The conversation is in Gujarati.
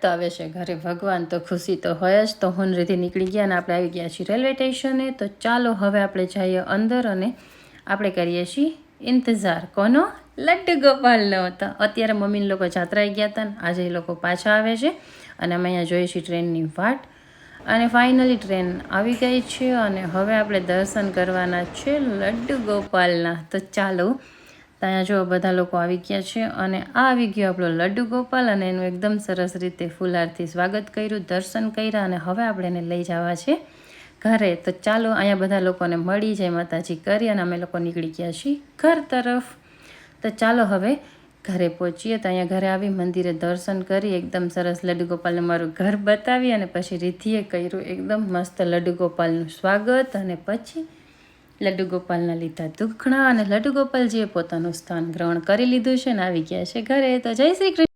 તો આવે છે ઘરે ભગવાન, તો ખુશી તો હોય જ. તો હુનરીથી નીકળી ગયા અને આપણે આવી ગયા છીએ રેલવે સ્ટેશને. તો ચાલો હવે આપણે જઈએ અંદર અને આપણે કરીએ છીએ ઇંતજાર કોનો? લડ્ડુ ગોપાલનો. તો અત્યારે મમ્મીને લોકો જાત્રાએ ગયા હતા ને આજે એ લોકો પાછા આવે છે અને અમે અહીંયા જોઈએ છીએ ટ્રેનની વાટ. અને ફાઇનલી ટ્રેન આવી ગઈ છે અને હવે આપણે દર્શન કરવાના છે લડ્ડુ ગોપાલના. તો ચાલો, ત્યાં જો બધા લોકો આવી ગયા છે અને આ આવી ગયો આપણો લડ્ડુ ગોપાલ અને એનું એકદમ સરસ રીતે ફૂલહારથી સ્વાગત કર્યું, દર્શન કર્યા અને હવે આપણે એને લઈ જવા છે ઘરે. તો ચાલો અહીંયા બધા લોકોને મળી જાય માતાજી કરી અને અમે લોકો નીકળી ગયા છીએ ઘર તરફ. તો ચાલો હવે ઘરે પહોંચીએ. તો અહીંયા ઘરે આવી મંદિરે દર્શન કરી એકદમ સરસ લડ્ડુ ગોપાલને મારું ઘર બતાવી અને પછી રિદ્ધિએ કર્યું એકદમ મસ્ત લડ્ડુ ગોપાલનું સ્વાગત અને પછી લડ્ડુ ગોપાલના લીધા દુખણા અને લડ્ડુ ગોપાલજીએ પોતાનું સ્થાન ગ્રહણ કરી લીધું છે ને આવી ગયા છે ઘરે. તો જય શ્રી કૃષ્ણ.